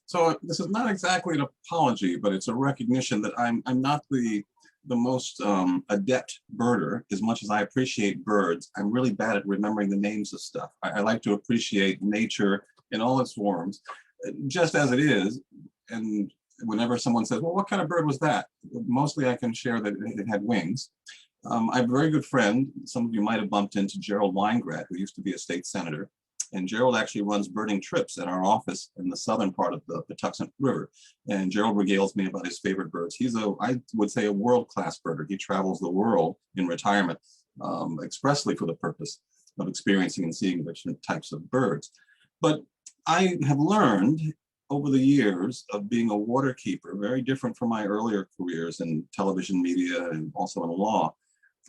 So this is not exactly an apology, but it's a recognition that I'm not the most adept birder. As much as I appreciate birds, I'm really bad at remembering the names of stuff. I like to appreciate nature in all its forms, just as it is. And whenever someone says, well, what kind of bird was that? Mostly I can share that it had wings. I have a very good friend, some of you might have bumped into Gerald Weingrad, who used to be a state senator. And Gerald actually runs birding trips at our office in the southern part of the Patuxent River. And Gerald regales me about his favorite birds. He's I would say, a world-class birder. He travels the world in retirement expressly for the purpose of experiencing and seeing different types of birds. But I have learned over the years of being a waterkeeper, very different from my earlier careers in television media and also in law,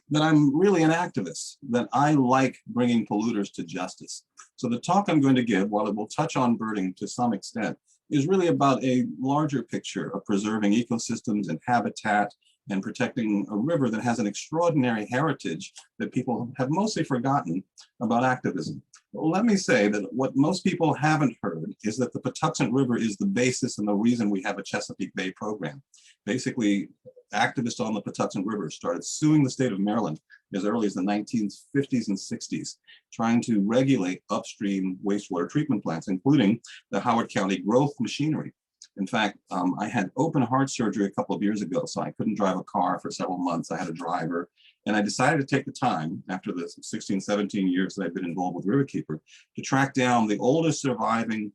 that I'm really an activist, that I like bringing polluters to justice. So the talk I'm going to give, while it will touch on birding to some extent, is really about a larger picture of preserving ecosystems and habitat and protecting a river that has an extraordinary heritage that people have mostly forgotten about activism. Well, let me say that what most people haven't heard is that the Patuxent River is the basis and the reason we have a Chesapeake Bay program. Basically, activists on the Patuxent River started suing the state of Maryland as early as the 1950s and 60s, trying to regulate upstream wastewater treatment plants, including the Howard County growth machinery. In fact, I had open heart surgery a couple of years ago, so I couldn't drive a car for several months. I had a driver, and I decided to take the time, after the 16, 17 years that I've been involved with Riverkeeper, to track down the oldest surviving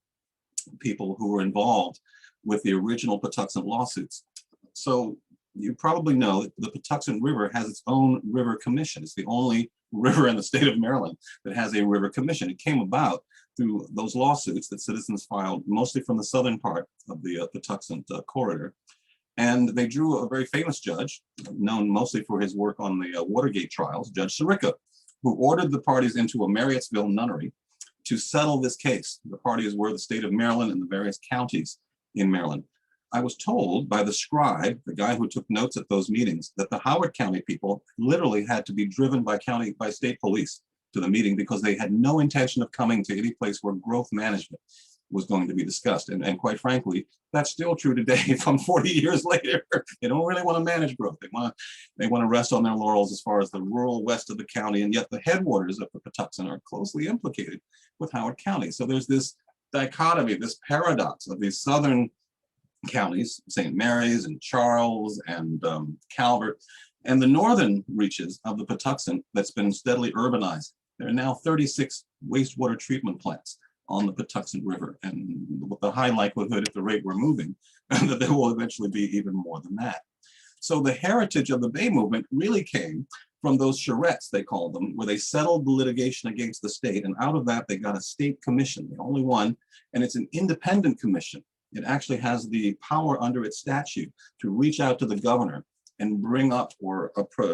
people who were involved with the original Patuxent lawsuits. So you probably know that the Patuxent River has its own river commission. It's the only river in the state of Maryland that has a river commission. It came about through those lawsuits that citizens filed, mostly from the southern part of the Patuxent corridor. And they drew a very famous judge, known mostly for his work on the Watergate trials, Judge Sirica, who ordered the parties into a Marriottsville nunnery to settle this case. The parties were the state of Maryland and the various counties in Maryland. I was told by the scribe, the guy who took notes at those meetings, that the Howard County people literally had to be driven by state police to the meeting because they had no intention of coming to any place where growth management was going to be discussed. And quite frankly, that's still true today from 40 years later. They don't really want to manage growth. They want to rest on their laurels as far as the rural west of the county, and yet the headwaters of the Patuxent are closely implicated with Howard County. So there's this dichotomy, this paradox of these southern counties, St. Mary's and Charles and Calvert, and the northern reaches of the Patuxent that's been steadily urbanized. There are now 36 wastewater treatment plants on the Patuxent River, and with the high likelihood at the rate we're moving, that there will eventually be even more than that. So the heritage of the Bay movement really came from those charrettes, they called them, where they settled the litigation against the state, and out of that they got a state commission, the only one, and it's an independent commission. It actually has the power under its statute to reach out to the governor and bring up or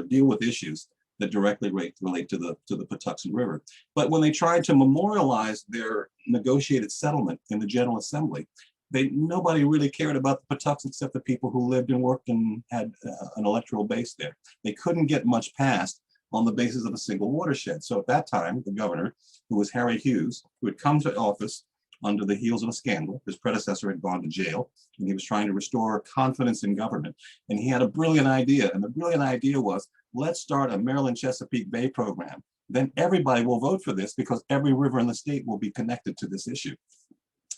deal with issues that directly relate to the Patuxent River. But when they tried to memorialize their negotiated settlement in the General Assembly, nobody really cared about the Patuxent except the people who lived and worked and had an electoral base there. They couldn't get much passed on the basis of a single watershed. So at that time, the governor, who was Harry Hughes, who had come to office under the heels of a scandal. His predecessor had gone to jail, and he was trying to restore confidence in government. And he had a brilliant idea, and the brilliant idea was, let's start a Maryland Chesapeake Bay program. Then everybody will vote for this because every river in the state will be connected to this issue.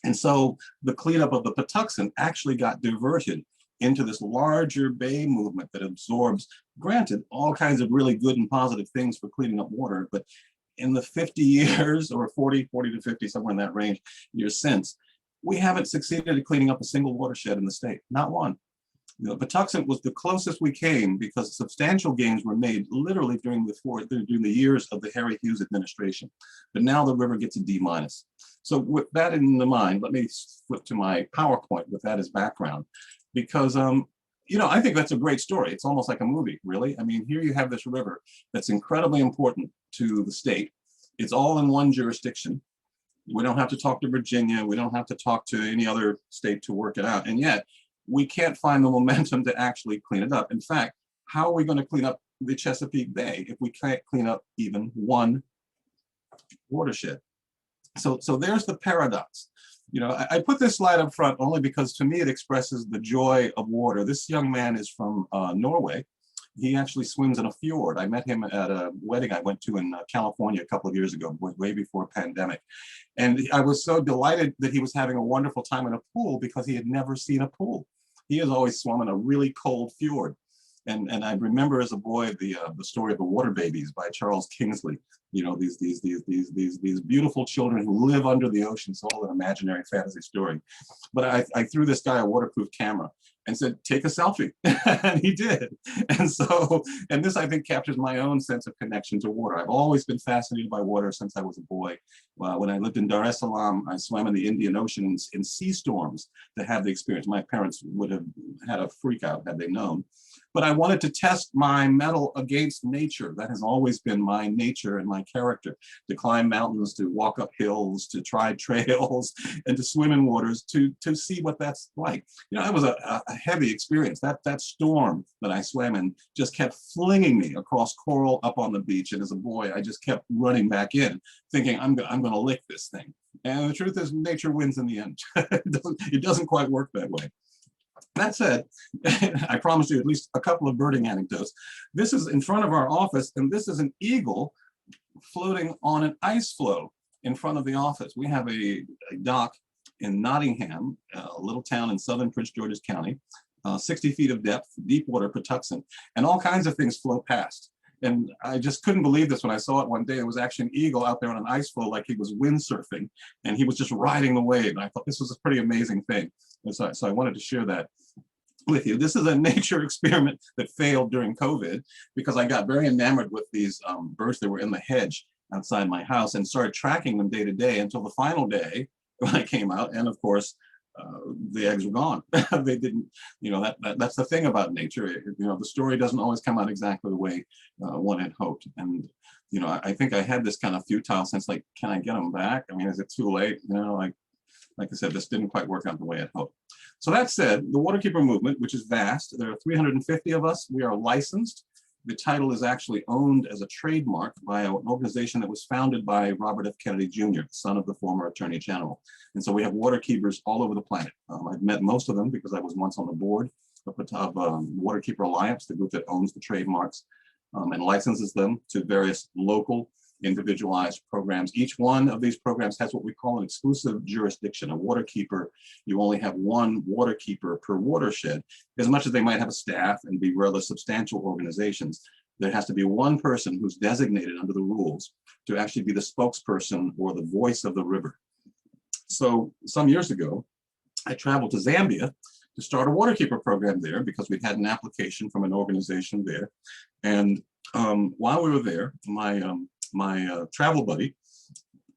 And so the cleanup of the Patuxent actually got diverted into this larger bay movement that absorbs, granted, all kinds of really good and positive things for cleaning up water, but in the 50 years or 40 to 50, somewhere in that range, years since, we haven't succeeded at cleaning up a single watershed in the state, not one. You know, Patuxent was the closest we came because substantial gains were made literally during the years of the Harry Hughes administration. But now the river gets a D-. So with that in mind, let me flip to my PowerPoint with that as background, because you know, I think that's a great story. It's almost like a movie, really. I mean, here you have this river that's incredibly important to the state. It's all in one jurisdiction. We don't have to talk to Virginia. We don't have to talk to any other state to work it out. And yet, we can't find the momentum to actually clean it up. In fact, how are we going to clean up the Chesapeake Bay if we can't clean up even one watershed? So there's the paradox. You know, I put this slide up front only because to me it expresses the joy of water. This young man is from Norway. He actually swims in a fjord. I met him at a wedding I went to in California a couple of years ago, way before pandemic. And I was so delighted that he was having a wonderful time in a pool because he had never seen a pool. He has always swum in a really cold fjord. And I remember as a boy the story of the water babies by Charles Kingsley. You know, these beautiful children who live under the ocean. It's all an imaginary fantasy story. But I threw this guy a waterproof camera and said, take a selfie. And he did. And so, and this I think captures my own sense of connection to water. I've always been fascinated by water since I was a boy. When I lived in Dar es Salaam, I swam in the Indian Ocean in sea storms to have the experience. My parents would have had a freak out had they known. But I wanted to test my mettle against nature. That has always been my nature and my character, to climb mountains, to walk up hills, to try trails, and to swim in waters to see what that's like. You know, that was a heavy experience. That storm that I swam in just kept flinging me across coral up on the beach. And as a boy, I just kept running back in, thinking, I'm going to lick this thing. And the truth is, nature wins in the end. It doesn't quite work that way. That said, I promised you at least a couple of birding anecdotes. This is in front of our office, and this is an eagle floating on an ice floe in front of the office. We have a dock in Nottingham, a little town in southern Prince George's County, 60 feet of depth, deep water, Patuxent, and all kinds of things flow past. And I just couldn't believe this when I saw it one day. It was actually an eagle out there on an ice floe like he was windsurfing, and he was just riding the wave. And I thought this was a pretty amazing thing. And so I wanted to share that with you. This is a nature experiment that failed during COVID because I got very enamored with these birds that were in the hedge outside my house and started tracking them day to day until the final day when I came out. And of course, the eggs were gone. They didn't, you know, that's the thing about nature. You know, the story doesn't always come out exactly the way one had hoped. And, you know, I think I had this kind of futile sense, like, can I get them back? I mean, is it too late? You know, like I said, this didn't quite work out the way I'd hoped. So that said, the Waterkeeper movement, which is vast, there are 350 of us. We are licensed. The title is actually owned as a trademark by an organization that was founded by Robert F. Kennedy Jr., son of the former Attorney General. And so we have waterkeepers all over the planet. I've met most of them because I was once on the board of Waterkeeper Alliance, the group that owns the trademarks and licenses them to various local individualized programs. Each one of these programs has what we call an exclusive jurisdiction. A waterkeeper, you only have one waterkeeper per watershed. As much as they might have a staff and be rather substantial organizations, there has to be one person who's designated under the rules to actually be the spokesperson or the voice of the river. So some years ago, I traveled to Zambia to start a waterkeeper program there because we'd had an application from an organization there. And while we were there, my travel buddy,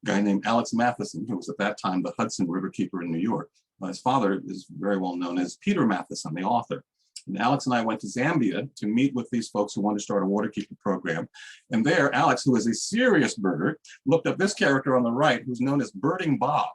a guy named Alex Matheson, who was at that time the Hudson Riverkeeper in New York. His father is very well known as Peter Matheson, the author. And Alex and I went to Zambia to meet with these folks who wanted to start a waterkeeper program. And there, Alex, who is a serious birder, looked up this character on the right, who's known as Birding Bob.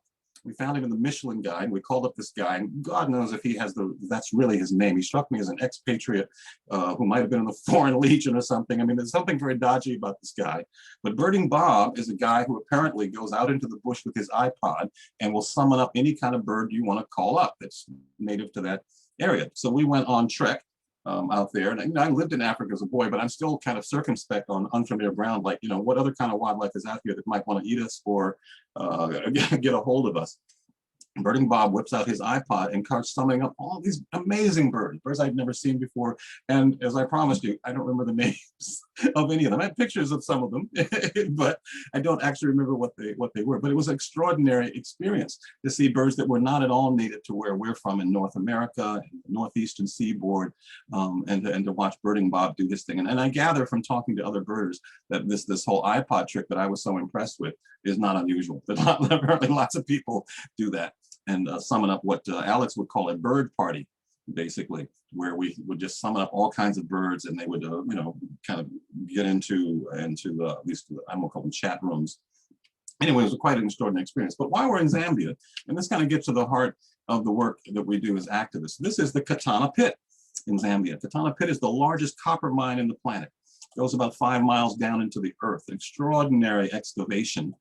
We found him in the Michelin Guide. We called up this guy, and God knows if he has that's really his name. He struck me as an expatriate who might have been in the Foreign Legion or something. I mean, there's something very dodgy about this guy. But Birding Bob is a guy who apparently goes out into the bush with his iPod and will summon up any kind of bird you want to call up that's native to that area. So we went on trek out there. And you know, I lived in Africa as a boy, but I'm still kind of circumspect on unfamiliar ground, like, you know, what other kind of wildlife is out here that might want to eat us or get a hold of us. Birding Bob whips out his iPod and starts summing up all these amazing birds I'd never seen before. And as I promised you, I don't remember the names of any of them. I have pictures of some of them, but I don't actually remember what they were. But it was an extraordinary experience to see birds that were not at all native to where we're from in North America, and the northeastern seaboard, and to watch Birding Bob do this thing. And I gather from talking to other birders that this whole iPod trick that I was so impressed with is not unusual. Apparently lots of people do that and summon up what Alex would call a bird party, basically, where we would just summon up all kinds of birds, and they would, you know, kind of get into these, I'm gonna call them chat rooms. Anyway, it was quite an extraordinary experience. But while we're in Zambia, and this kind of gets to the heart of the work that we do as activists, this is the Katana Pit in Zambia. Katana Pit is the largest copper mine in the planet. It goes about 5 miles down into the earth. Extraordinary excavation.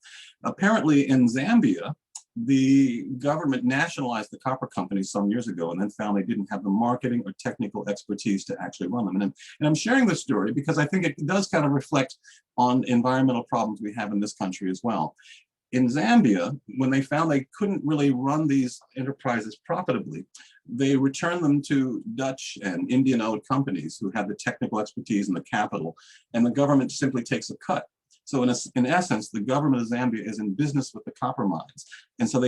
Apparently in Zambia, the government nationalized the copper companies some years ago and then found they didn't have the marketing or technical expertise to actually run them. And I'm sharing this story because I think it does kind of reflect on environmental problems we have in this country as well. In Zambia, when they found they couldn't really run these enterprises profitably, they returned them to Dutch and Indian-owned companies who had the technical expertise and the capital, and the government simply takes a cut. So in essence, the government of Zambia is in business with the copper mines. And so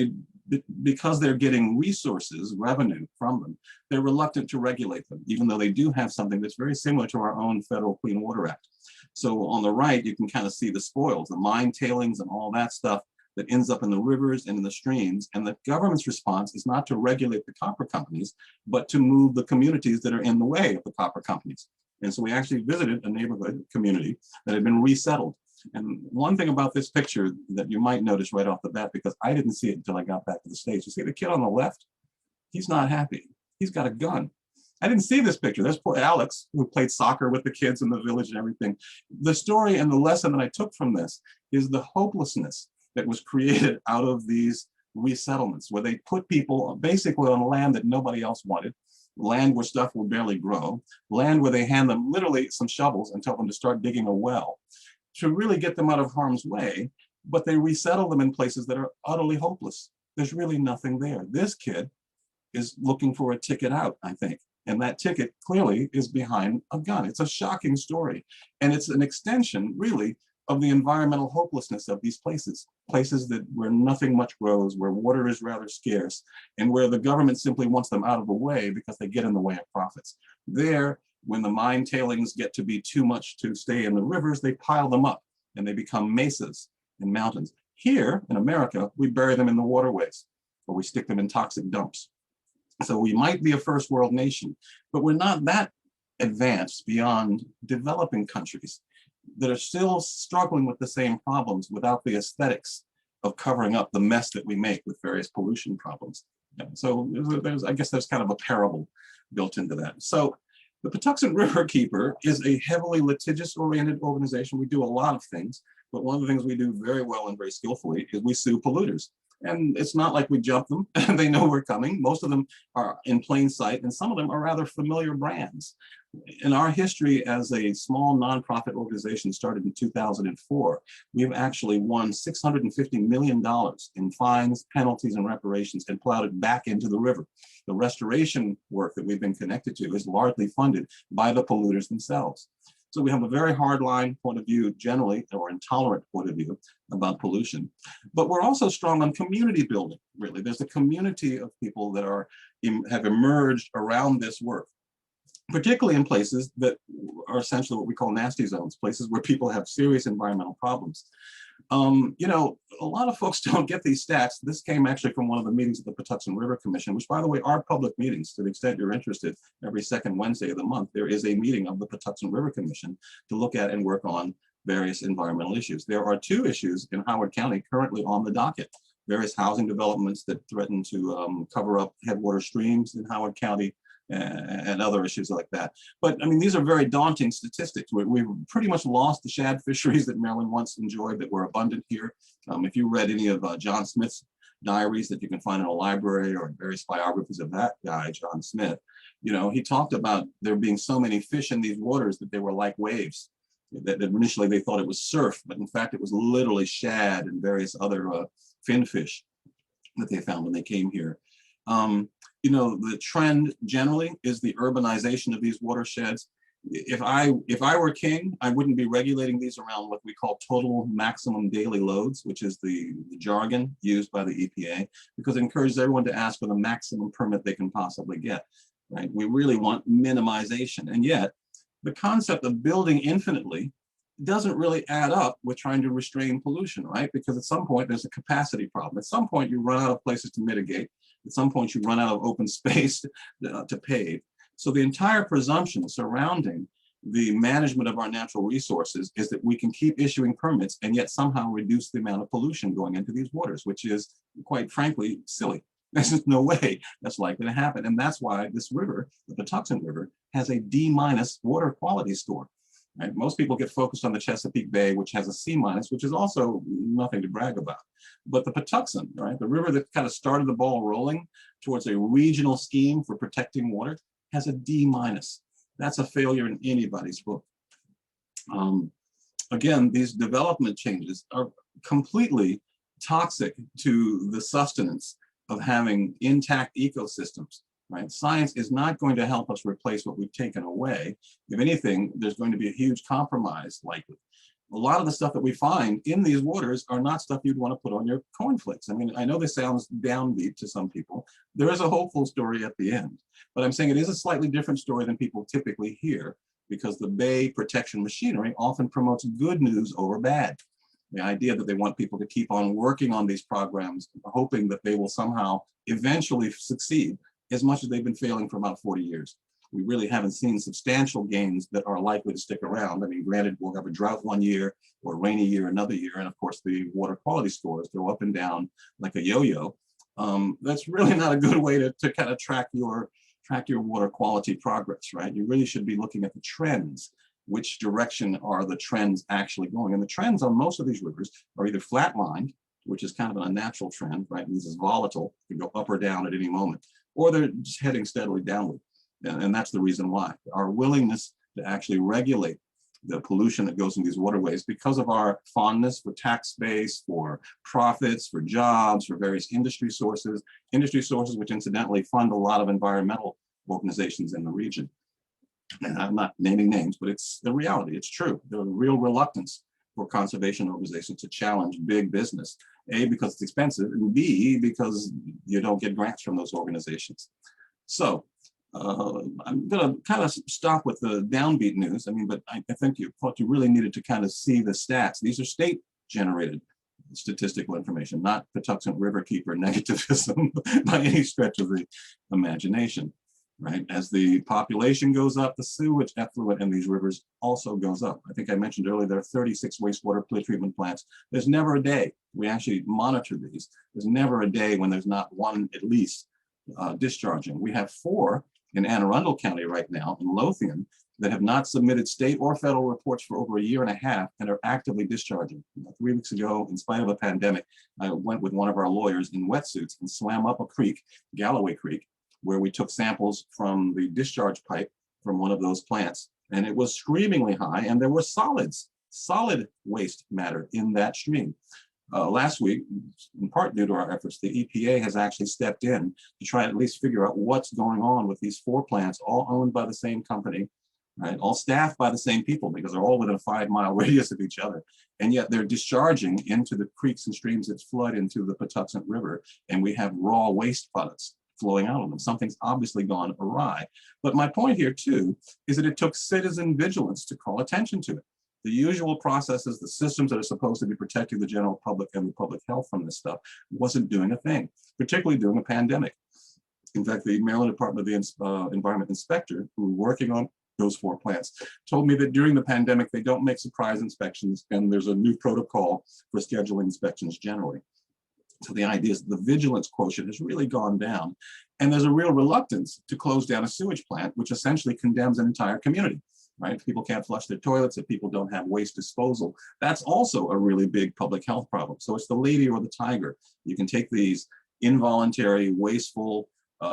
because they're getting resources, revenue from them, they're reluctant to regulate them, even though they do have something that's very similar to our own Federal Clean Water Act. So on the right, you can kind of see the spoils, the mine tailings and all that stuff that ends up in the rivers and in the streams. And the government's response is not to regulate the copper companies, but to move the communities that are in the way of the copper companies. And so we actually visited a neighborhood community that had been resettled. And one thing about this picture that you might notice right off the bat, because I didn't see it until I got back to the States, you see the kid on the left? He's not happy. He's got a gun. I didn't see this picture. There's poor Alex, who played soccer with the kids in the village and everything. The story and the lesson that I took from this is the hopelessness that was created out of these resettlements, where they put people basically on land that nobody else wanted, land where stuff will barely grow, land where they hand them literally some shovels and tell them to start digging a well to really get them out of harm's way, but they resettle them in places that are utterly hopeless. There's really nothing there. This kid is looking for a ticket out, I think. And that ticket clearly is behind a gun. It's a shocking story. And it's an extension, really, of the environmental hopelessness of these places, places where nothing much grows, where water is rather scarce, and where the government simply wants them out of the way because they get in the way of profits. There, when the mine tailings get to be too much to stay in the rivers, they pile them up and they become mesas and mountains. Here in America, we bury them in the waterways, or we stick them in toxic dumps. So we might be a first world nation, but we're not that advanced beyond developing countries that are still struggling with the same problems without the aesthetics of covering up the mess that we make with various pollution problems. So I guess there's kind of a parable built into that. So the Patuxent Riverkeeper is a heavily litigious-oriented organization. We do a lot of things, but one of the things we do very well and very skillfully is we sue polluters. And it's not like we jump them, they know we're coming. Most of them are in plain sight, and some of them are rather familiar brands. In our history as a small nonprofit organization started in 2004, we've actually won $650 million in fines, penalties, and reparations and plowed it back into the river. The restoration work that we've been connected to is largely funded by the polluters themselves. So we have a very hardline point of view generally, or intolerant point of view about pollution. But we're also strong on community building, really. There's a community of people that have emerged around this work, particularly in places that are essentially what we call nasty zones, places where people have serious environmental problems. You know, a lot of folks don't get these stats. This came actually from one of the meetings of the Patuxent River Commission, which, by the way, are public meetings. To the extent you're interested, every second Wednesday of the month, there is a meeting of the Patuxent River Commission to look at and work on various environmental issues. There are 2 issues in Howard County currently on the docket: various housing developments that threaten to cover up headwater streams in Howard County, and other issues like that. But I mean, these are very daunting statistics. We've pretty much lost the shad fisheries that Maryland once enjoyed that were abundant here. If you read any of John Smith's diaries that you can find in a library or various biographies of that guy, John Smith, you know, he talked about there being so many fish in these waters that they were like waves. That initially they thought it was surf, but in fact it was literally shad and various other finfish that they found when they came here. You know, the trend generally is the urbanization of these watersheds. If I were king, I wouldn't be regulating these around what we call total maximum daily loads, which is the jargon used by the EPA, because it encourages everyone to ask for the maximum permit they can possibly get, right? We really want minimization. And yet the concept of building infinitely doesn't really add up with trying to restrain pollution, right? Because at some point there's a capacity problem. At some point you run out of places to mitigate. At some point you run out of open space to pave. So the entire presumption surrounding the management of our natural resources is that we can keep issuing permits and yet somehow reduce the amount of pollution going into these waters, which is, quite frankly, silly. There's just no way that's likely to happen. And that's why this river, the Patuxent River, has a D- water quality score. right? Most people get focused on the Chesapeake Bay, which has a C-, which is also nothing to brag about. But the Patuxent, right, the river that kind of started the ball rolling towards a regional scheme for protecting water, has a D-. That's a failure in anybody's book. Again, these development changes are completely toxic to the sustenance of having intact ecosystems, right? Science is not going to help us replace what we've taken away. If anything, there's going to be a huge compromise likely. A lot of the stuff that we find in these waters are not stuff you'd want to put on your cornflakes. I mean, I know this sounds downbeat to some people. There is a hopeful story at the end, but I'm saying it is a slightly different story than people typically hear, because the bay protection machinery often promotes good news over bad. The idea that they want people to keep on working on these programs, hoping that they will somehow eventually succeed, as much as they've been failing for about 40 years. We really haven't seen substantial gains that are likely to stick around. I mean, granted, we'll have a drought one year or a rainy year another year, and of course the water quality scores go up and down like a yo-yo. That's really not a good way to kind of track your water quality progress, right? You really should be looking at the trends. Which direction are the trends actually going? And the trends on most of these rivers are either flatlined, which is kind of an unnatural trend, right? This is volatile, it can go up or down at any moment, or they're just heading steadily downward. And that's the reason why. Our willingness to actually regulate the pollution that goes in these waterways, because of our fondness for tax base, for profits, for jobs, for various industry sources which incidentally fund a lot of environmental organizations in the region. And I'm not naming names, but it's the reality, it's true. There's a real reluctance for conservation organizations to challenge big business, A, because it's expensive, and B, because you don't get grants from those organizations. So I'm going to kind of stop with the downbeat news. I mean, but I think you thought you really needed to kind of see the stats. These are state generated statistical information, not Patuxent Riverkeeper negativism by any stretch of the imagination, right? As the population goes up, the sewage effluent in these rivers also goes up. I think I mentioned earlier, there are 36 wastewater treatment plants. There's never a day, we actually monitor these, there's never a day when there's not one at least discharging. We have 4 in Anne Arundel County right now, in Lothian, that have not submitted state or federal reports for over 1.5 years and are actively discharging. 3 weeks ago, in spite of a pandemic, I went with one of our lawyers in wetsuits and swam up a creek, Galloway Creek, where we took samples from the discharge pipe from one of those plants, and it was screamingly high, and there were solid waste matter in that stream. Last week, in part due to our efforts, the EPA has actually stepped in to try to at least figure out what's going on with these 4 plants, all owned by the same company, right? All staffed by the same people, because they're all within a 5-mile radius of each other. And yet they're discharging into the creeks and streams that flood into the Patuxent River, and we have raw waste products flowing out of them. Something's obviously gone awry. But my point here too is that it took citizen vigilance to call attention to it. The usual processes, the systems that are supposed to be protecting the general public and the public health from this stuff wasn't doing a thing, particularly during a pandemic. In fact, the Maryland Department of the Environment Inspector, who were working on those 4 plants, told me that during the pandemic, they don't make surprise inspections, and there's a new protocol for scheduling inspections generally. So the idea is the vigilance quotient has really gone down, and there's a real reluctance to close down a sewage plant, which essentially condemns an entire community. Right? If people can't flush their toilets, if people don't have waste disposal, that's also a really big public health problem. So it's the lady or the tiger. You can take these involuntary, wasteful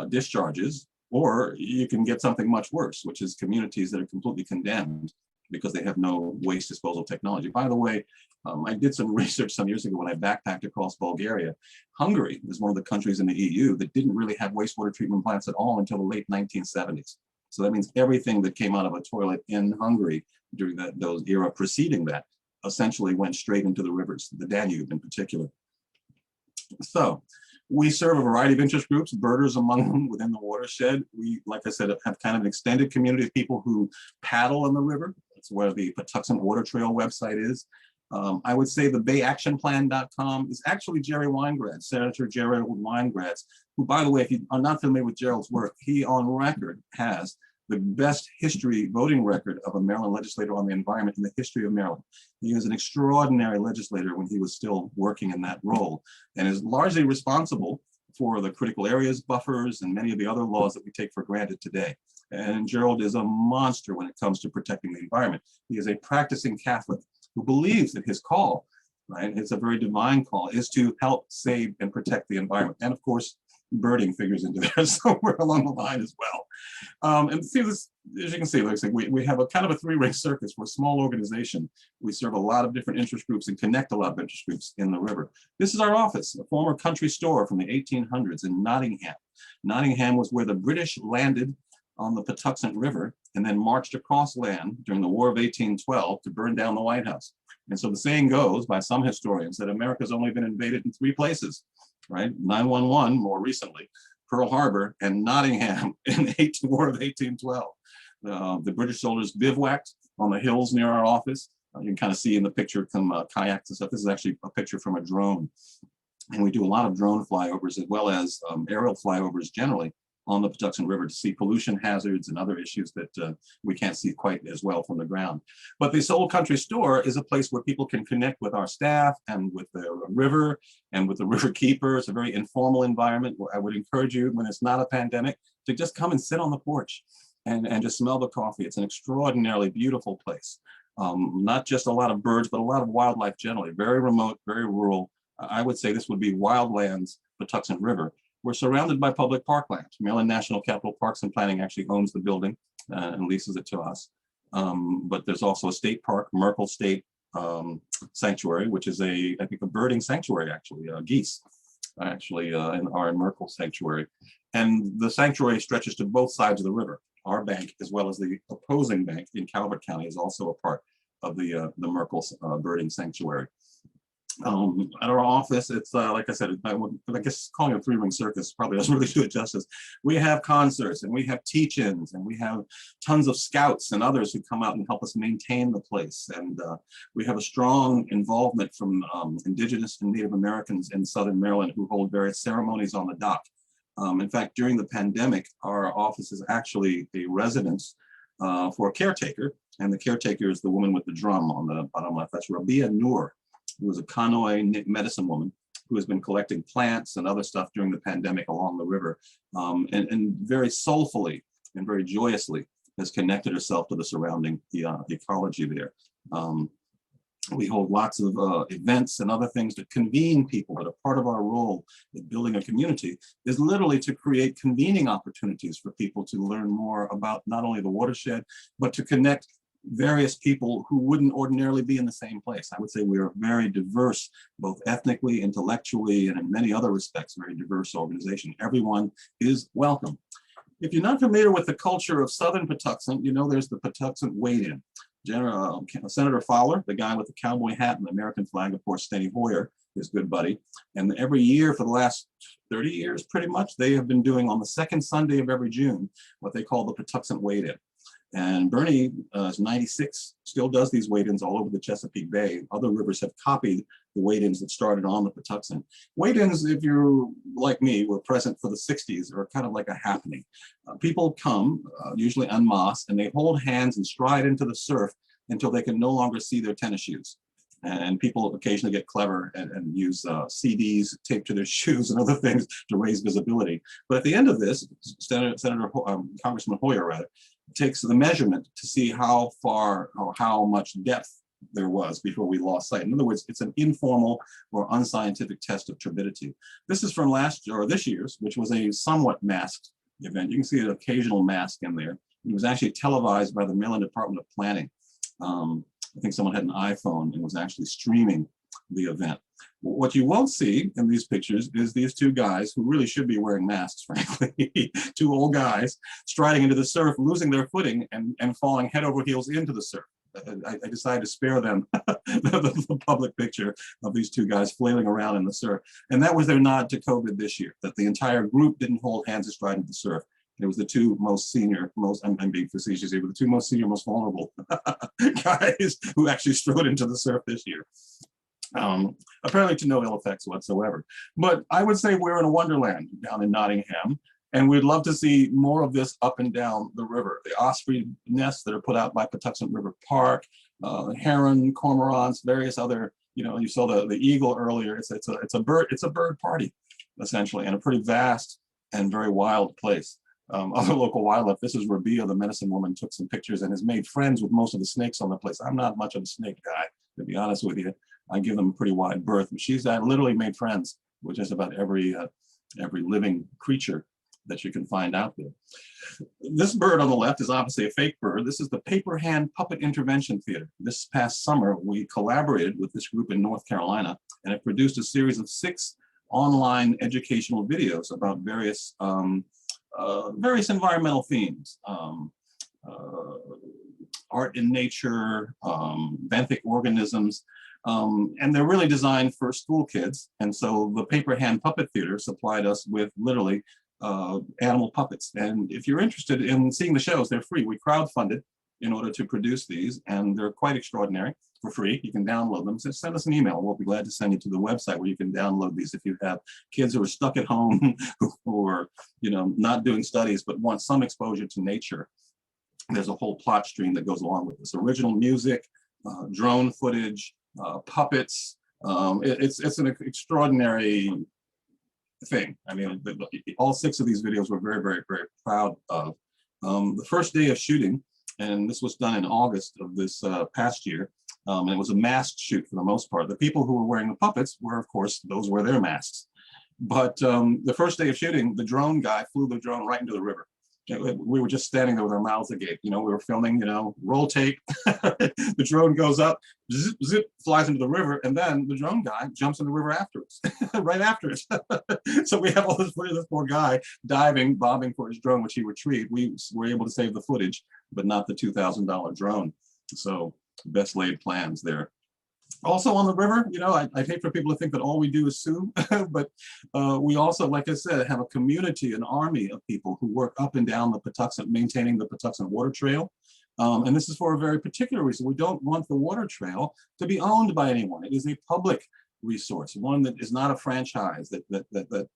discharges, or you can get something much worse, which is communities that are completely condemned because they have no waste disposal technology. By the way, I did some research some years ago when I backpacked across Bulgaria. Hungary is one of the countries in the EU that didn't really have wastewater treatment plants at all until the late 1970s. So that means everything that came out of a toilet in Hungary during those era preceding that essentially went straight into the rivers, the Danube in particular. So we serve a variety of interest groups, birders among them within the watershed. We, like I said, have kind of an extended community of people who paddle in the river. That's where the Patuxent Water Trail website is. I would say the bayactionplan.com is actually Jerry Weingratz, Senator Gerald Weingratz, who, by the way, if you are not familiar with Gerald's work, he on record has the best history voting record of a Maryland legislator on the environment in the history of Maryland. He was an extraordinary legislator when he was still working in that role, and is largely responsible for the critical areas buffers and many of the other laws that we take for granted today. And Gerald is a monster when it comes to protecting the environment. He is a practicing Catholic who believes that his call, right, it's a very divine call, is to help save and protect the environment. And of course, birding figures into there somewhere along the line as well. And see this, as you can see, like I said, we have a kind of a three-ring circus. We're a small organization. We serve a lot of different interest groups and connect a lot of interest groups in the river. This is our office, a former country store from the 1800s in Nottingham. Nottingham was where the British landed on the Patuxent River and then marched across land during the War of 1812 to burn down the White House. And so the saying goes by some historians that America's only been invaded in three places, right? 9/11 more recently, Pearl Harbor, and Nottingham in the War of 1812. The British soldiers bivouacked on the hills near our office. You can kind of see in the picture some kayaks and stuff. This is actually a picture from a drone. And we do a lot of drone flyovers as well as aerial flyovers generally on the Patuxent River to see pollution hazards and other issues that we can't see quite as well from the ground. But the Soul Country Store is a place where people can connect with our staff and with the river and with the Riverkeeper. It's a very informal environment. I would encourage you, when it's not a pandemic, to just come and sit on the porch and just smell the coffee. It's an extraordinarily beautiful place. Not just a lot of birds, but a lot of wildlife generally. Very remote, very rural. I would say this would be wildlands, Patuxent River. We're surrounded by public parkland. Maryland National Capital Parks and Planning actually owns the building and leases it to us. But there's also a state park, Merkel State Sanctuary, which is I think a birding sanctuary actually, geese actually in Merkel Sanctuary. And the sanctuary stretches to both sides of the river. Our bank, as well as the opposing bank in Calvert County, is also a part of the Merkel birding sanctuary. At our office, it's like I said, I guess calling it a three-ring circus probably doesn't really do it justice. We have concerts and we have teach-ins and we have tons of scouts and others who come out and help us maintain the place. And we have a strong involvement from Indigenous and Native Americans in Southern Maryland who hold various ceremonies on the dock. In fact, during the pandemic, our office is actually a residence for a caretaker, and the caretaker is the woman with the drum on the bottom left. That's Rabia Noor, who was a Kanoi medicine woman who has been collecting plants and other stuff during the pandemic along the river, and very soulfully and very joyously has connected herself to the surrounding ecology there. We hold lots of events and other things to convene people, but a part of our role in building a community is literally to create convening opportunities for people to learn more about not only the watershed, but to connect various people who wouldn't ordinarily be in the same place. I would say we are very diverse, both ethnically, intellectually, and in many other respects, very diverse organization. Everyone is welcome. If you're not familiar with the culture of Southern Patuxent, you know there's the Patuxent Wade-In. Senator Fowler, the guy with the cowboy hat and the American flag, of course, Steny Hoyer, his good buddy. And every year for the last 30 years, pretty much, they have been doing on the second Sunday of every June, what they call the Patuxent Wade-In. And Bernie is 96, still does these wade-ins all over the Chesapeake Bay. Other rivers have copied the wade-ins that started on the Patuxent. Wade-ins, if you're like me, were present for the 60s, or kind of like a happening. People come, usually en masse, and they hold hands and stride into the surf until they can no longer see their tennis shoes. And people occasionally get clever and use CDs taped to their shoes and other things to raise visibility. But at the end of this, Congressman Hoyer, rather, takes the measurement to see how far or how much depth there was before we lost sight. In other words, it's an informal or unscientific test of turbidity. This is from this year's, which was a somewhat masked event. You can see an occasional mask in there. It was actually televised by the Maryland Department of Planning. I think someone had an iPhone and was actually streaming the event. What you won't see in these pictures is these two guys who really should be wearing masks, frankly, two old guys striding into the surf, losing their footing and falling head over heels into the surf. I decided to spare them the public picture of these two guys flailing around in the surf. And that was their nod to COVID this year, that the entire group didn't hold hands and stride into the surf. It was the two most senior, I'm being facetious here, but the two most senior, most vulnerable guys who actually strode into the surf this year. Apparently to no ill effects whatsoever. But I would say we're in a wonderland down in Nottingham, and we'd love to see more of this up and down the river. The osprey nests that are put out by Patuxent River Park, heron, cormorants, various other, you saw the eagle earlier. It's a bird party. essentially, and a pretty vast and very wild place. Other local wildlife, this is Rabia, the medicine woman, took some pictures and has made friends with most of the snakes on the place. I'm not much of a snake guy, to be honest with you. I give them a pretty wide berth, but she's literally made friends with just about every living creature that you can find out there. This bird on the left is obviously a fake bird. This is the Paper Hand Puppet Intervention Theater. This past summer, we collaborated with this group in North Carolina, and it produced a series of 6 online educational videos about various environmental themes, art in nature, benthic organisms, and they're really designed for school kids. And so the Paper Hand Puppet Theater supplied us with literally animal puppets. And if you're interested in seeing the shows, they're free. We crowdfunded in order to produce these, and they're quite extraordinary for free. You can download them. So send us an email. We'll be glad to send you to the website where you can download these if you have kids who are stuck at home who are, not doing studies but want some exposure to nature. There's a whole plot stream that goes along with this. Original music, drone footage, puppets. It's an extraordinary thing. I mean, all 6 of these videos we're very, very, very proud of. The first day of shooting, and this was done in August of this past year, and it was a masked shoot for the most part. The people who were wearing the puppets were, of course, those were their masks. But the first day of shooting, the drone guy flew the drone right into the river. We were just standing there with our mouths agape. We were filming, roll tape. The drone goes up, zip, zip, flies into the river, and then the drone guy jumps in the river afterwards, right after us. So we have all this footage of this poor guy diving, bobbing for his drone, which he retrieved. We were able to save the footage, but not the $2,000 drone. So best laid plans there. Also on the river, I'd hate for people to think that all we do is sue, but we also, like I said, have a community, an army of people who work up and down the Patuxent, maintaining the Patuxent Water Trail. And this is for a very particular reason. We don't want the water trail to be owned by anyone. It is a public resource, one that is not a franchise, that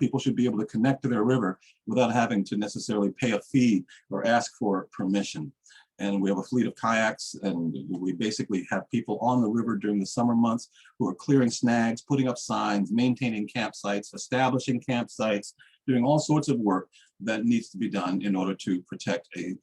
people should be able to connect to their river without having to necessarily pay a fee or ask for permission. And we have a fleet of kayaks, and we basically have people on the river during the summer months who are clearing snags, putting up signs, maintaining campsites, establishing campsites, doing all sorts of work that needs to be done in order to protect a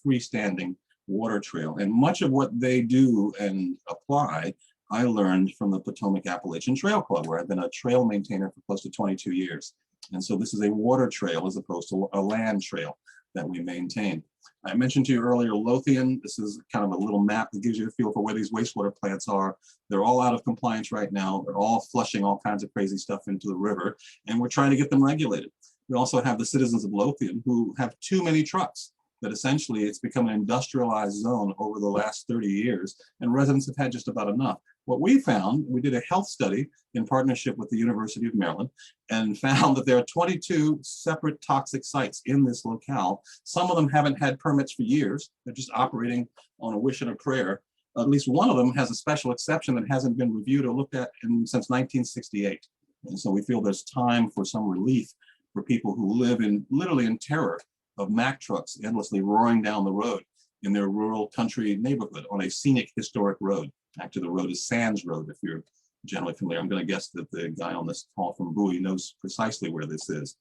freestanding water trail. And much of what they do and apply, I learned from the Potomac Appalachian Trail Club, where I've been a trail maintainer for close to 22 years. And so this is a water trail as opposed to a land trail that we maintain. I mentioned to you earlier, Lothian. This is kind of a little map that gives you a feel for where these wastewater plants are. They're all out of compliance right now. They're all flushing all kinds of crazy stuff into the river, and we're trying to get them regulated. We also have the citizens of Lothian who have too many trucks, that essentially it's become an industrialized zone over the last 30 years, and residents have had just about enough. What we found, we did a health study in partnership with the University of Maryland, and found that there are 22 separate toxic sites in this locale. Some of them haven't had permits for years. They're just operating on a wish and a prayer. At least one of them has a special exception that hasn't been reviewed or looked at since 1968. And so we feel there's time for some relief for people who live literally in terror of Mack trucks endlessly roaring down the road in their rural country neighborhood on a scenic historic road. Actually, the road is Sands Road, if you're generally familiar. I'm going to guess that the guy on this call from Bowie knows precisely where this is.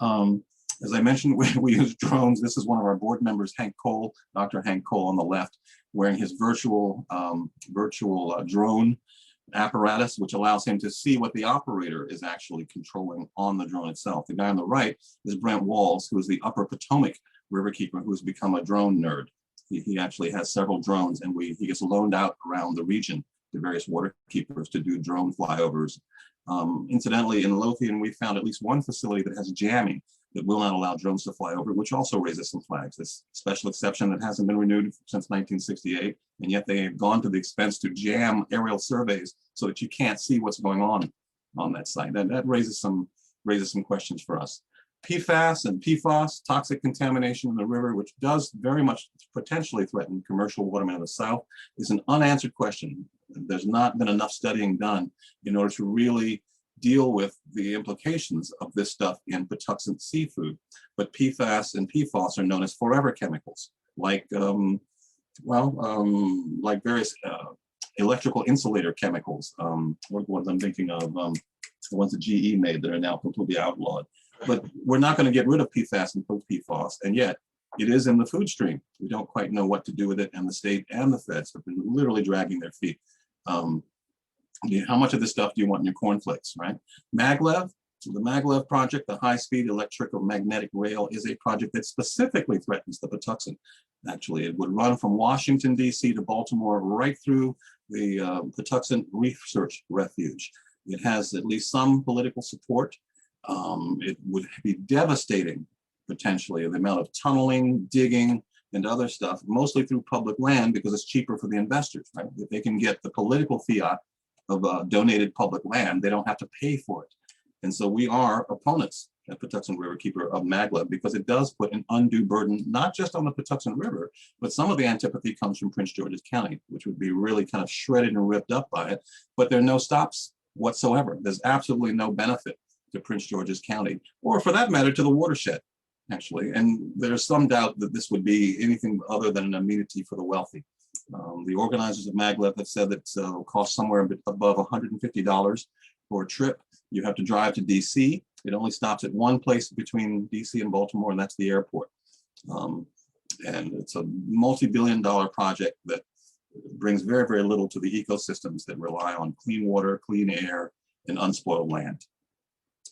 As I mentioned, we use drones. This is one of our board members, Hank Cole, Dr. Hank Cole on the left, wearing his virtual drone apparatus, which allows him to see what the operator is actually controlling on the drone itself. The guy on the right is Brent Walls, who is the Upper Potomac Riverkeeper, who has become a drone nerd. He actually has several drones, and he gets loaned out around the region to various water keepers to do drone flyovers. Incidentally, in Lothian, we found at least one facility that has jamming that will not allow drones to fly over, which also raises some flags. This special exception that hasn't been renewed since 1968, and yet they have gone to the expense to jam aerial surveys so that you can't see what's going on that site. That raises some questions for us. PFAS and PFOS, toxic contamination in the river, which does very much potentially threaten commercial watermen of the South, is an unanswered question. There's not been enough studying done in order to really deal with the implications of this stuff in Patuxent seafood. But PFAS and PFOS are known as forever chemicals, like various electrical insulator chemicals. What I'm thinking of, the ones that GE made that are now completely outlawed. But we're not going to get rid of PFAS and PFOS, and yet it is in the food stream. We don't quite know what to do with it, and the state and the feds have been literally dragging their feet. How much of this stuff do you want in your cornflakes, right? Maglev, the Maglev project, the high-speed electrical magnetic rail, is a project that specifically threatens the Patuxent. Actually, it would run from Washington, D.C. to Baltimore, right through the Patuxent Research Refuge. It has at least some political support. It would be devastating, potentially, the amount of tunneling, digging, and other stuff, mostly through public land, because it's cheaper for the investors, right? If they can get the political fiat of donated public land, they don't have to pay for it. And so we are opponents at Patuxent Riverkeeper of Maglev, because it does put an undue burden, not just on the Patuxent River, but some of the antipathy comes from Prince George's County, which would be really kind of shredded and ripped up by it. But there are no stops whatsoever. There's absolutely no benefit to Prince George's County, or for that matter, to the watershed, actually. And there's some doubt that this would be anything other than an amenity for the wealthy. The organizers of Maglev have said that it will cost somewhere above $150 for a trip. You have to drive to DC. It only stops at one place between DC and Baltimore, and that's the airport. And it's a multi-billion-dollar project that brings very, very little to the ecosystems that rely on clean water, clean air, and unspoiled land.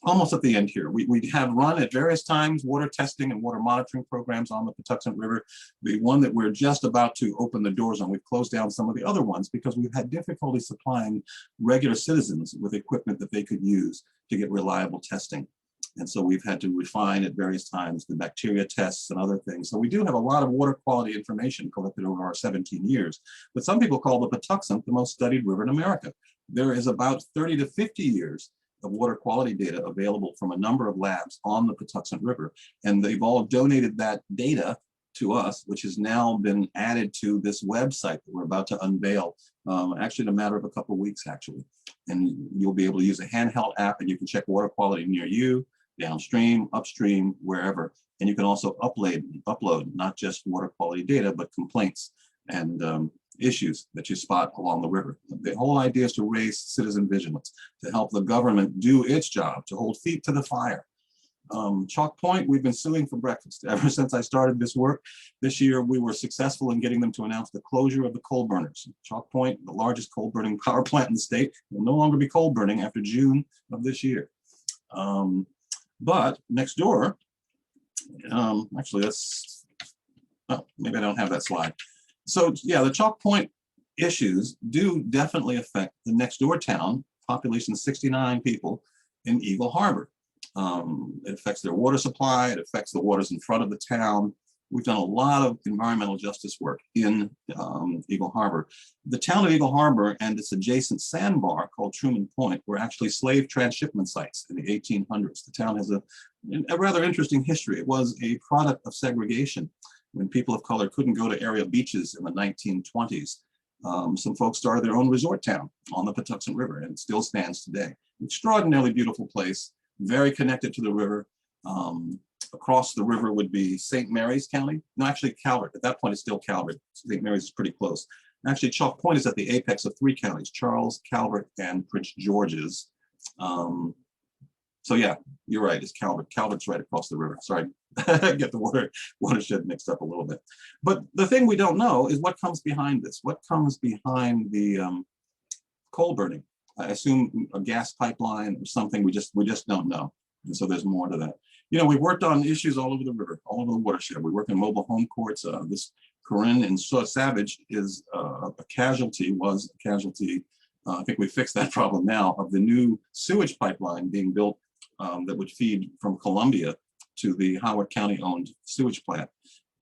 Almost at the end here, we have run at various times water testing and water monitoring programs on the Patuxent River. The one that we're just about to open the doors on, we've closed down some of the other ones because we've had difficulty supplying regular citizens with equipment that they could use to get reliable testing. And so we've had to refine at various times the bacteria tests and other things. So we do have a lot of water quality information collected over our 17 years. But some people call the Patuxent the most studied river in America. There is about 30 to 50 years of water quality data available from a number of labs on the Patuxent River. And they've all donated that data to us, which has now been added to this website that we're about to unveil, actually in a matter of a couple of weeks, actually. And you'll be able to use a handheld app, and you can check water quality near you, downstream, upstream, wherever. And you can also upload not just water quality data, but complaints and issues that you spot along the river. The whole idea is to raise citizen vigilance, to help the government do its job, to hold feet to the fire. Chalk Point, we've been suing for breakfast ever since I started this work. This year, we were successful in getting them to announce the closure of the coal burners. Chalk Point, the largest coal burning power plant in the state, will no longer be coal burning after June of this year. But next door, actually that's, oh, maybe I don't have that slide. So yeah, the Chalk Point issues do definitely affect the next door town, population 69 people in Eagle Harbor. It affects their water supply, it affects the waters in front of the town. We've done a lot of environmental justice work in Eagle Harbor. The town of Eagle Harbor and its adjacent sandbar called Truman Point were actually slave transshipment sites in the 1800s. The town has a rather interesting history. It was a product of segregation when people of color couldn't go to area beaches in the 1920s. Some folks started their own resort town on the Patuxent River, and it still stands today. Extraordinarily beautiful place, very connected to the river. Across the river would be St. Mary's County. No, actually Calvert. At that point, it's still Calvert. St. Mary's is pretty close. Actually, Chalk Point is at the apex of three counties: Charles, Calvert, and Prince George's. So yeah, you're right, it's Calvert. Calvert's right across the river. Sorry, get the watershed mixed up a little bit. But the thing we don't know is what comes behind this. What comes behind the coal burning? I assume a gas pipeline or something. We just don't know. And so there's more to that. You know, we've worked on issues all over the river, all over the watershed. We work in mobile home courts. This Corinne and Savage is was a casualty. I think we fixed that problem now, of the new sewage pipeline being built that would feed from Columbia to the Howard County-owned sewage plant.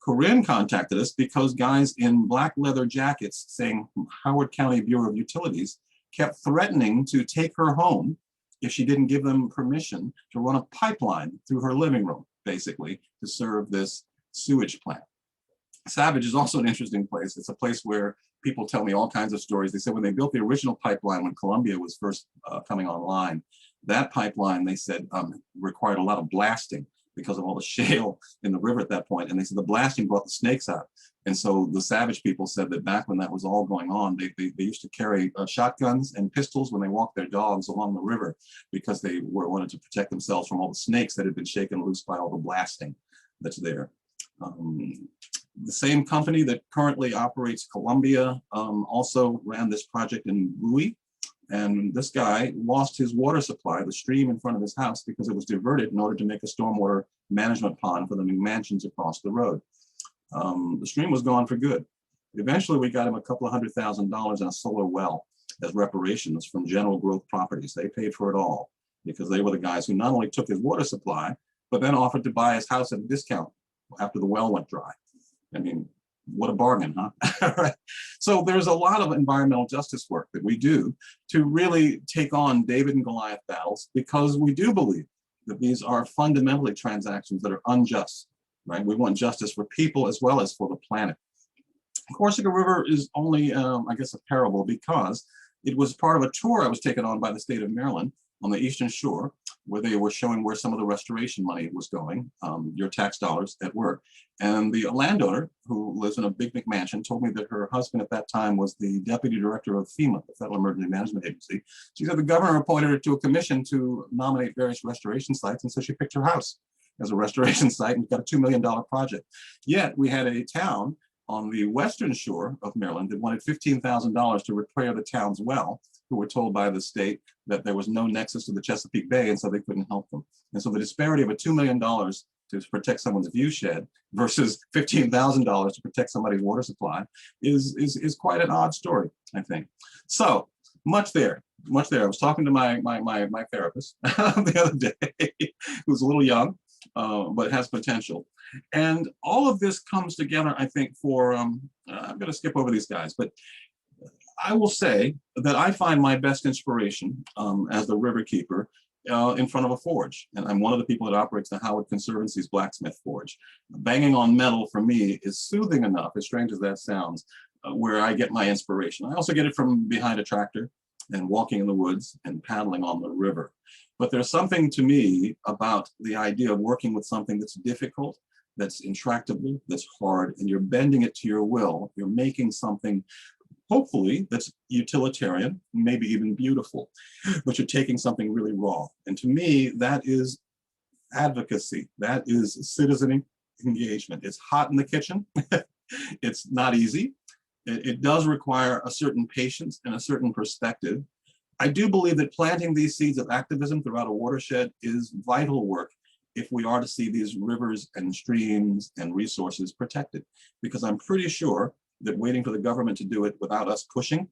Corinne contacted us because guys in black leather jackets saying Howard County Bureau of Utilities kept threatening to take her home if she didn't give them permission to run a pipeline through her living room, basically, to serve this sewage plant. Savage is also an interesting place. It's a place where people tell me all kinds of stories. They said when they built the original pipeline, when Columbia was first coming online, that pipeline, they said, required a lot of blasting. because of all the shale in the river at that point. And they said the blasting brought the snakes out. And so the savage people said that back when that was all going on, they used to carry shotguns and pistols when they walked their dogs along the river, because they wanted to protect themselves from all the snakes that had been shaken loose by all the blasting that's there. The same company that currently operates Columbia also ran this project in Bowie. And this guy lost his water supply, the stream in front of his house, because it was diverted in order to make a stormwater management pond for the new mansions across the road. The stream was gone for good. Eventually, we got him a couple of $100,000 in a solar well as reparations from General Growth Properties. They paid for it all because they were the guys who not only took his water supply, but then offered to buy his house at a discount after the well went dry. I mean, what a bargain, huh? Right. So there's a lot of environmental justice work that we do to really take on David and Goliath battles, because we do believe that these are fundamentally transactions that are unjust, right? We want justice for people as well as for the planet. Corsica River is only, I guess, a parable because it was part of a tour I was taken on by the state of Maryland on the Eastern Shore, where they were showing where some of the restoration money was going, your tax dollars at work. And the landowner, who lives in a big McMansion, told me that her husband at that time was the deputy director of FEMA, the Federal Emergency Management Agency. She said the governor appointed her to a commission to nominate various restoration sites, and so she picked her house as a restoration site and got a $2 million project. Yet we had a town on the western shore of Maryland that wanted $15,000 to repair the town's well, who were told by the state that there was no nexus to the Chesapeake Bay, and so they couldn't help them. And so the disparity of a $2 million to protect someone's view shed versus $15,000 to protect somebody's water supply is quite an odd story, I think. So much there. I was talking to my therapist the other day, who's a little young, but has potential. And all of this comes together, I think, for, I'm going to skip over these guys, but I will say that I find my best inspiration as the Riverkeeper in front of a forge. And I'm one of the people that operates the Howard Conservancy's blacksmith forge. Banging on metal for me is soothing enough, as strange as that sounds, where I get my inspiration. I also get it from behind a tractor and walking in the woods and paddling on the river. But there's something to me about the idea of working with something that's difficult, that's intractable, that's hard, and you're bending it to your will. You're making something, hopefully, that's utilitarian, maybe even beautiful, but you're taking something really raw. And to me, that is advocacy. That is citizen engagement. It's hot in the kitchen. It's not easy. It does require a certain patience and a certain perspective. I do believe that planting these seeds of activism throughout a watershed is vital work if we are to see these rivers and streams and resources protected, because I'm pretty sure that waiting for the government to do it without us pushing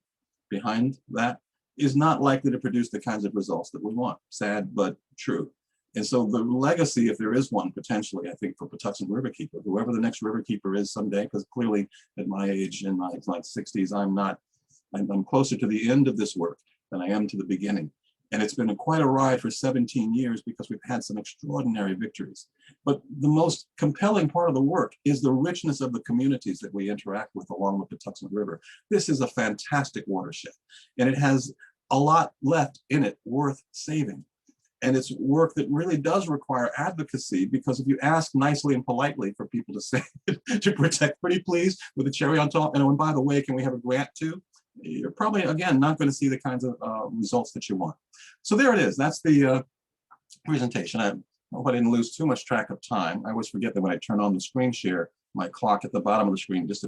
behind that is not likely to produce the kinds of results that we want. Sad, but true. And so the legacy, if there is one potentially, I think, for Patuxent Riverkeeper, whoever the next Riverkeeper is someday, because clearly at my age, in my 60s, I'm closer to the end of this work than I am to the beginning. And it's been quite a ride for 17 years because we've had some extraordinary victories. But the most compelling part of the work is the richness of the communities that we interact with along the Patuxent River. This is a fantastic watershed, and it has a lot left in it worth saving. And it's work that really does require advocacy, because if you ask nicely and politely for people to say, to protect, pretty please, with a cherry on top, and by the way, can we have a grant too? You're probably, again, not going to see the kinds of results that you want. So there it is. That's the presentation. I hope I didn't lose too much track of time. I always forget that when I turn on the screen share, my clock at the bottom of the screen just